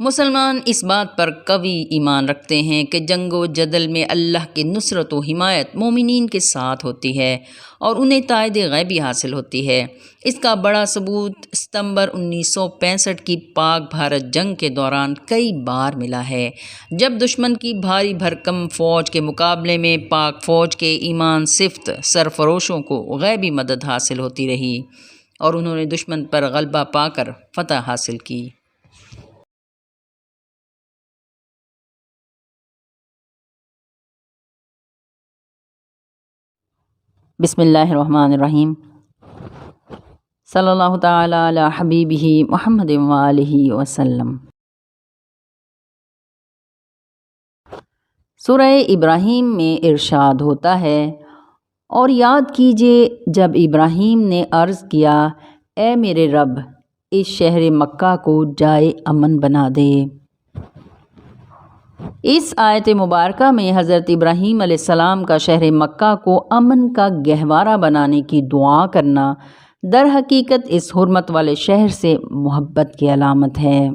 مسلمان اس بات پر قوی ایمان رکھتے ہیں کہ جنگ و جدل میں اللہ کی نصرت و حمایت مومنین کے ساتھ ہوتی ہے اور انہیں تائید غیبی حاصل ہوتی ہے۔ اس کا بڑا ثبوت ستمبر 1965 کی پاک بھارت جنگ کے دوران کئی بار ملا ہے، جب دشمن کی بھاری بھرکم فوج کے مقابلے میں پاک فوج کے ایمان صفت سرفروشوں کو غیبی مدد حاصل ہوتی رہی اور انہوں نے دشمن پر غلبہ پا کر فتح حاصل کی۔ بسم اللہ الرحمن الرحیم۔ صلی اللہ تعالی علی حبیبہ محمد وآلہ وسلم۔ سورہ ابراہیم میں ارشاد ہوتا ہے، اور یاد کیجئے جب ابراہیم نے عرض کیا، اے میرے رب، اس شہر مکہ کو جائے امن بنا دے۔ اس آیت مبارکہ میں حضرت ابراہیم علیہ السلام کا شہر مکہ کو امن کا گہوارہ بنانے کی دعا کرنا در حقیقت اس حرمت والے شہر سے محبت کی علامت ہے۔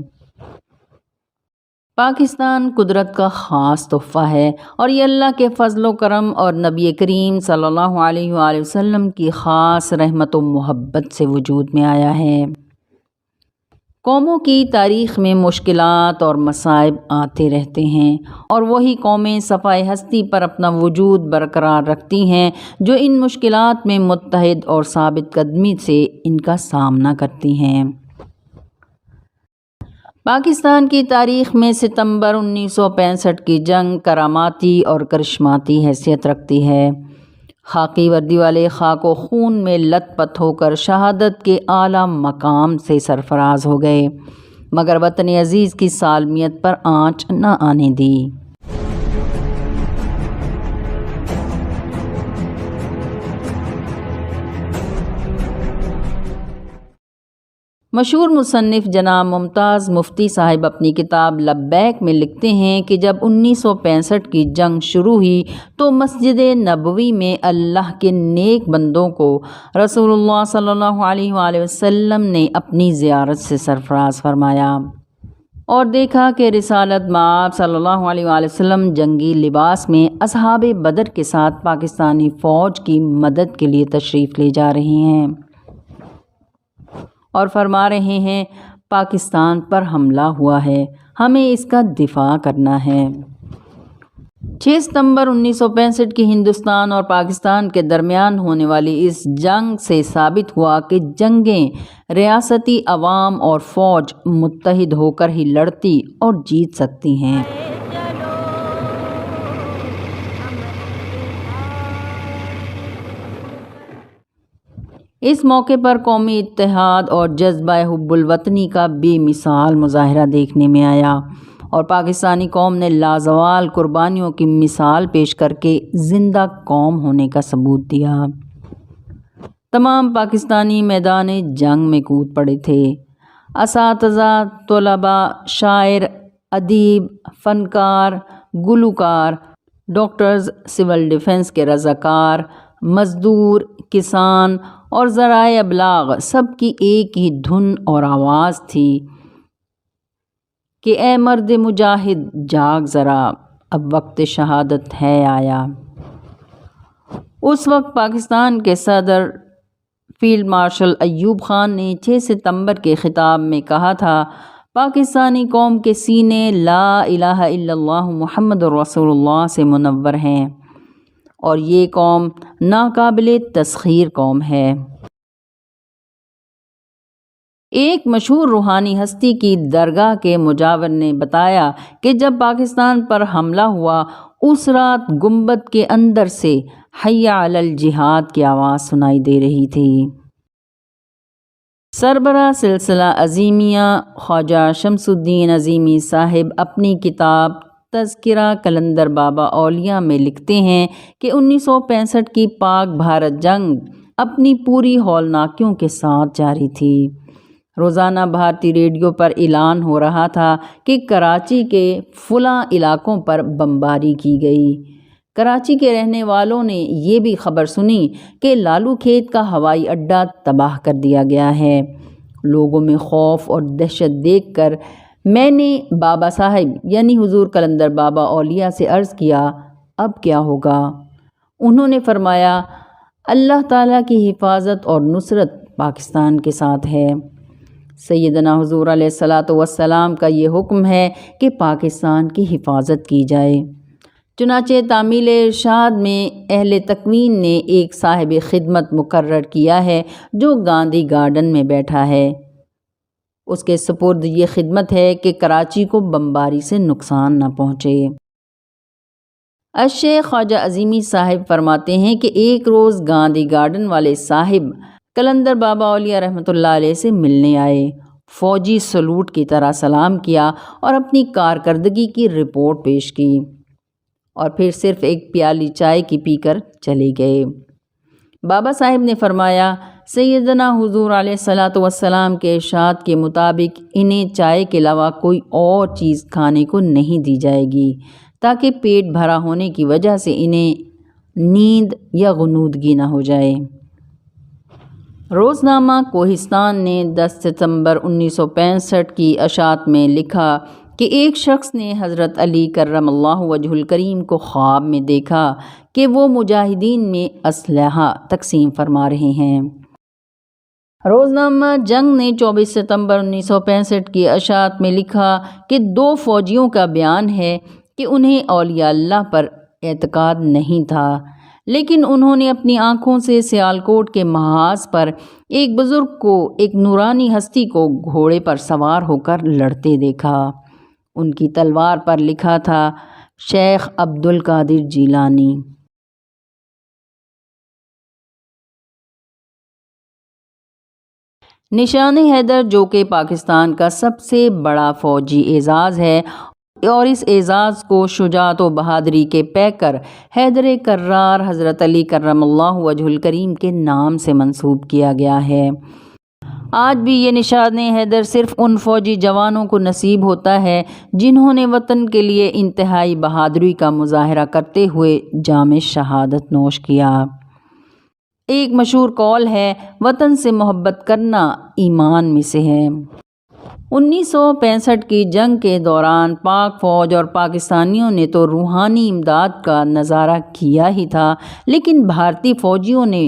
پاکستان قدرت کا خاص تحفہ ہے اور یہ اللہ کے فضل و کرم اور نبی کریم صلی اللہ علیہ وآلہ وسلم کی خاص رحمت و محبت سے وجود میں آیا ہے۔ قوموں کی تاریخ میں مشکلات اور مصائب آتے رہتے ہیں اور وہی قومیں صفائے ہستی پر اپنا وجود برقرار رکھتی ہیں جو ان مشکلات میں متحد اور ثابت قدمی سے ان کا سامنا کرتی ہیں۔ پاکستان کی تاریخ میں ستمبر 1965 کی جنگ کراماتی اور کرشماتی حیثیت رکھتی ہے۔ خاکی وردی والے خاک و خون میں لت پت ہو کر شہادت کے اعلیٰ مقام سے سرفراز ہو گئے، مگر وطن عزیز کی سالمیت پر آنچ نہ آنے دی۔ مشہور مصنف جناب ممتاز مفتی صاحب اپنی کتاب لبیک میں لکھتے ہیں کہ جب 1965 کی جنگ شروع ہوئی تو مسجد نبوی میں اللہ کے نیک بندوں کو رسول اللہ صلی اللہ علیہ وآلہ وسلم نے اپنی زیارت سے سرفراز فرمایا اور دیکھا کہ رسالت مآب صلی اللہ علیہ وآلہ وسلم جنگی لباس میں اصحاب بدر کے ساتھ پاکستانی فوج کی مدد کے لیے تشریف لے جا رہے ہیں اور فرما رہے ہیں، پاکستان پر حملہ ہوا ہے، ہمیں اس کا دفاع کرنا ہے۔ 6 ستمبر 1965 کی ہندوستان اور پاکستان کے درمیان ہونے والی اس جنگ سے ثابت ہوا کہ جنگیں ریاستی عوام اور فوج متحد ہو کر ہی لڑتی اور جیت سکتی ہیں۔ اس موقع پر قومی اتحاد اور جذبہ حب الوطنی کا بے مثال مظاہرہ دیکھنے میں آیا اور پاکستانی قوم نے لازوال قربانیوں کی مثال پیش کر کے زندہ قوم ہونے کا ثبوت دیا۔ تمام پاکستانی میدان جنگ میں کود پڑے تھے۔ اساتذہ، طلباء، شاعر، ادیب، فنکار، گلوکار، ڈاکٹرز، سول ڈیفنس کے رضاکار، مزدور، کسان اور ذرائع ابلاغ سب کی ایک ہی دھن اور آواز تھی کہ اے مرد مجاہد جاگ ذرا، اب وقت شہادت ہے آیا۔ اس وقت پاکستان کے صدر فیلڈ مارشل ایوب خان نے 6 ستمبر کے خطاب میں کہا تھا، پاکستانی قوم کے سینے لا الہ الا اللہ محمد رسول اللہ سے منور ہیں اور یہ قوم ناقابل تسخیر قوم ہے۔ ایک مشہور روحانی ہستی کی درگاہ کے مجاور نے بتایا کہ جب پاکستان پر حملہ ہوا اس رات گنبد کے اندر سے حی علی الجہاد کی آواز سنائی دے رہی تھی۔ سربراہ سلسلہ عظیمیہ خواجہ شمس الدین عظیمی صاحب اپنی کتاب تذکرہ کلندر بابا اولیاء میں لکھتے ہیں کہ 1965 کی پاک بھارت جنگ اپنی پوری ہولناکیوں کے ساتھ جاری تھی۔ روزانہ بھارتی ریڈیو پر اعلان ہو رہا تھا کہ کراچی کے فلاں علاقوں پر بمباری کی گئی۔ کراچی کے رہنے والوں نے یہ بھی خبر سنی کہ لالو کھیت کا ہوائی اڈہ تباہ کر دیا گیا ہے۔ لوگوں میں خوف اور دہشت دیکھ کر میں نے بابا صاحب یعنی حضور قلندر بابا اولیاء سے عرض کیا اب کیا ہوگا؟ انہوں نے فرمایا اللہ تعالیٰ کی حفاظت اور نصرت پاکستان کے ساتھ ہے۔ سیدنا حضور علیہ الصلاۃ والسلام کا یہ حکم ہے کہ پاکستان کی حفاظت کی جائے۔ چنانچہ تعمیل ارشاد میں اہل تکوین نے ایک صاحب خدمت مقرر کیا ہے جو گاندھی گارڈن میں بیٹھا ہے۔ اس کے سپرد یہ خدمت ہے کہ کراچی کو بمباری سے نقصان نہ پہنچے۔ الشیخ خواجہ عظیمی صاحب فرماتے ہیں کہ ایک روز گاندھی گارڈن والے صاحب قلندر بابا اولیاء رحمۃ اللہ علیہ سے ملنے آئے۔ فوجی سلوٹ کی طرح سلام کیا اور اپنی کارکردگی کی رپورٹ پیش کی اور پھر صرف ایک پیالی چائے کی پی کر چلے گئے۔ بابا صاحب نے فرمایا سیدنا حضور علیہ الصلاۃ والسلام کے ارشاد کے مطابق انہیں چائے کے علاوہ کوئی اور چیز کھانے کو نہیں دی جائے گی تاکہ پیٹ بھرا ہونے کی وجہ سے انہیں نیند یا غنودگی نہ ہو جائے۔ روزنامہ کوہستان نے 10 ستمبر 1965 کی اشاعت میں لکھا کہ ایک شخص نے حضرت علی کرم اللہ وجہ الکریم کو خواب میں دیکھا کہ وہ مجاہدین میں اسلحہ تقسیم فرما رہے ہیں۔ روزنامہ جنگ نے 24 ستمبر 1965 کی اشاعت میں لکھا کہ 2 فوجیوں کا بیان ہے کہ انہیں اولیاء اللہ پر اعتقاد نہیں تھا، لیکن انہوں نے اپنی آنکھوں سے سیالکوٹ کے محاذ پر ایک بزرگ کو، ایک نورانی ہستی کو گھوڑے پر سوار ہو کر لڑتے دیکھا۔ ان کی تلوار پر لکھا تھا شیخ عبد القادر جیلانی۔ نشان حیدر جو کہ پاکستان کا سب سے بڑا فوجی اعزاز ہے اور اس اعزاز کو شجاعت و بہادری کے پیکر حیدر کرار حضرت علی کرم اللہ وجہ الکریم کے نام سے منسوب کیا گیا ہے۔ آج بھی یہ نشان حیدر صرف ان فوجی جوانوں کو نصیب ہوتا ہے جنہوں نے وطن کے لیے انتہائی بہادری کا مظاہرہ کرتے ہوئے جام شہادت نوش کیا۔ ایک مشہور قول ہے وطن سے محبت کرنا ایمان میں سے ہے۔ 1965 کی جنگ کے دوران پاک فوج اور پاکستانیوں نے تو روحانی امداد کا نظارہ کیا ہی تھا، لیکن بھارتی فوجیوں نے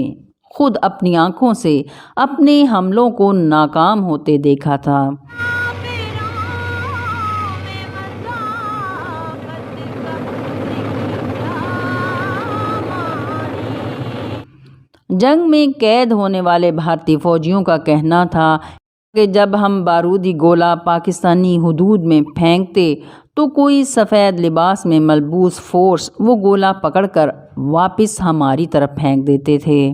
خود اپنی آنکھوں سے اپنے حملوں کو ناکام ہوتے دیکھا تھا۔ جنگ میں قید ہونے والے بھارتی فوجیوں کا کہنا تھا کہ جب ہم بارودی گولہ پاکستانی حدود میں پھینکتے تو کوئی سفید لباس میں ملبوس فورس وہ گولہ پکڑ کر واپس ہماری طرف پھینک دیتے تھے۔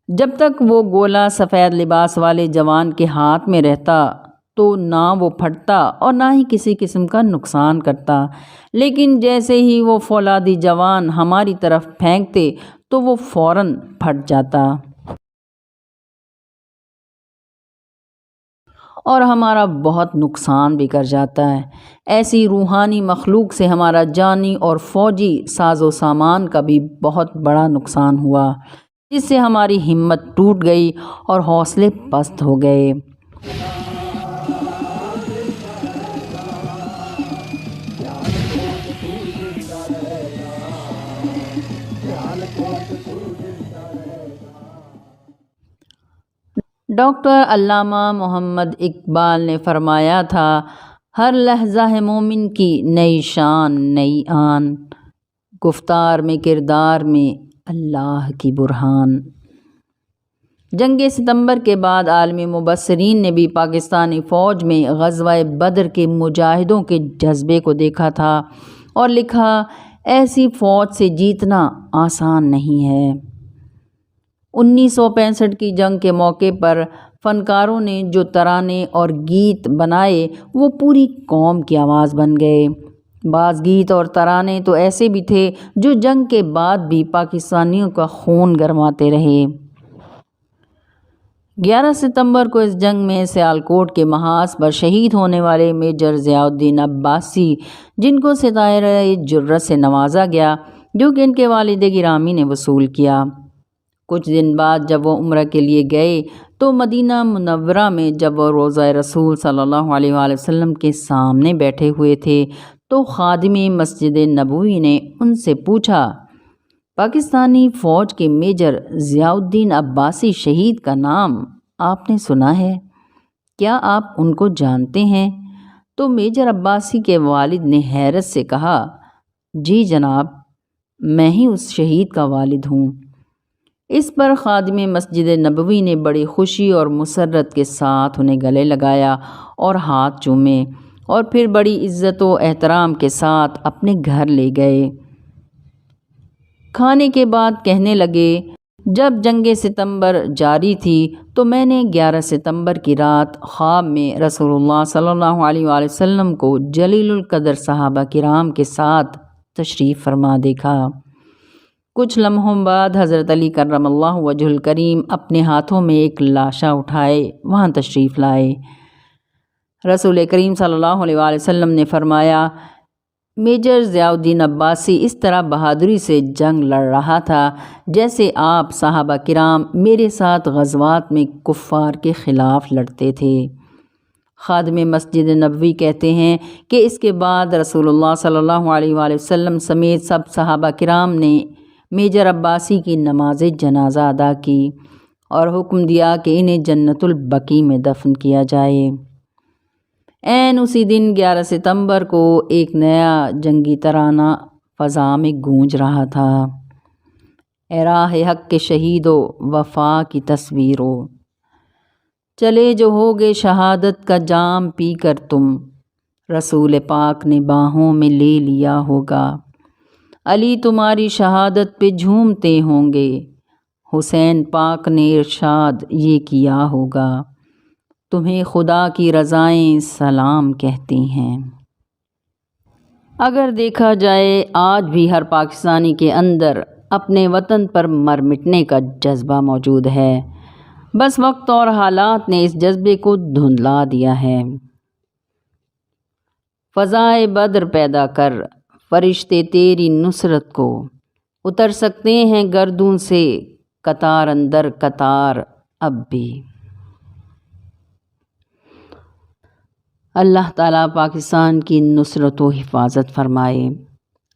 جب تک وہ گولہ سفید لباس والے جوان کے ہاتھ میں رہتا تو نہ وہ پھٹتا اور نہ ہی کسی قسم کا نقصان کرتا، لیکن جیسے ہی وہ فولادی جوان ہماری طرف پھینکتے تو وہ فوراً پھٹ جاتا اور ہمارا بہت نقصان بھی کر جاتا ہے۔ ایسی روحانی مخلوق سے ہمارا جانی اور فوجی ساز و سامان کا بھی بہت بڑا نقصان ہوا، جس سے ہماری ہمت ٹوٹ گئی اور حوصلے پست ہو گئے۔ ڈاکٹر علامہ محمد اقبال نے فرمایا تھا ہر لحظہ ہے مومن کی نئی شان نئی آن، گفتار میں کردار میں اللہ کی برہان۔ جنگ ستمبر کے بعد عالمی مبصرین نے بھی پاکستانی فوج میں غزوہ بدر کے مجاہدوں کے جذبے کو دیکھا تھا اور لکھا ایسی فوج سے جیتنا آسان نہیں ہے۔ 1965 کی جنگ کے موقع پر فنکاروں نے جو ترانے اور گیت بنائے وہ پوری قوم کی آواز بن گئے۔ بعض گیت اور ترانے تو ایسے بھی تھے جو جنگ کے بعد بھی پاکستانیوں کا خون گرماتے رہے۔ 11 ستمبر کو اس جنگ میں سیالکوٹ کے محاذ پر شہید ہونے والے میجر ضیاء الدین عباسی، جن کو ستارہ جرت سے نوازا گیا، جو کہ ان کے والد گرامی نے وصول کیا۔ کچھ دن بعد جب وہ عمرہ کے لیے گئے تو مدینہ منورہ میں جب وہ روضہ رسول صلی اللہ علیہ وآلہ وسلم کے سامنے بیٹھے ہوئے تھے تو خادم مسجد نبوی نے ان سے پوچھا، پاکستانی فوج کے میجر ضیاء الدین عباسی شہید کا نام آپ نے سنا ہے؟ کیا آپ ان کو جانتے ہیں؟ تو میجر عباسی کے والد نے حیرت سے کہا، جی جناب، میں ہی اس شہید کا والد ہوں۔ اس پر خادم مسجد نبوی نے بڑی خوشی اور مسرت کے ساتھ انہیں گلے لگایا اور ہاتھ چومے اور پھر بڑی عزت و احترام کے ساتھ اپنے گھر لے گئے۔ کھانے کے بعد کہنے لگے، جب جنگ ستمبر جاری تھی تو میں نے 11 ستمبر کی رات خواب میں رسول اللہ صلی اللہ علیہ وآلہ وسلم کو جلیل القدر صحابہ کرام کے ساتھ تشریف فرما دیکھا۔ کچھ لمحوں بعد حضرت علی کرم اللہ وجہہ الکریم اپنے ہاتھوں میں ایک لاشا اٹھائے وہاں تشریف لائے۔ رسول کریم صلی اللہ علیہ وآلہ وسلم نے فرمایا، میجر ضیاء الدین عباسی اس طرح بہادری سے جنگ لڑ رہا تھا جیسے آپ صحابہ کرام میرے ساتھ غزوات میں کفار کے خلاف لڑتے تھے۔ خادم مسجد نبوی کہتے ہیں کہ اس کے بعد رسول اللہ صلی اللہ علیہ وآلہ وسلم سمیت سب صحابہ کرام نے میجر عباسی کی نماز جنازہ ادا کی اور حکم دیا کہ انہیں جنت البقیع میں دفن کیا جائے۔ عین اسی دن 11 ستمبر کو ایک نیا جنگی ترانہ فضا میں گونج رہا تھا، اے راہ حق کے شہیدو وفا کی تصویرو، چلے جو ہوگے شہادت کا جام پی کر تم، رسول پاک نے باہوں میں لے لیا ہوگا، علی تمہاری شہادت پہ جھومتے ہوں گے، حسین پاک نے ارشاد یہ کیا ہوگا، تمہیں خدا کی رضائیں سلام کہتی ہیں۔ اگر دیکھا جائے آج بھی ہر پاکستانی کے اندر اپنے وطن پر مر مٹنے کا جذبہ موجود ہے، بس وقت اور حالات نے اس جذبے کو دھندلا دیا ہے۔ فضائے بدر پیدا کر، فرشتے تیری نصرت کو، اتر سکتے ہیں گردوں سے قطار اندر قطار اب بھی۔ اللہ تعالیٰ پاکستان کی نصرت و حفاظت فرمائے،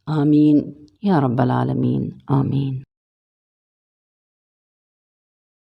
آمین یا رب العالمین، آمین۔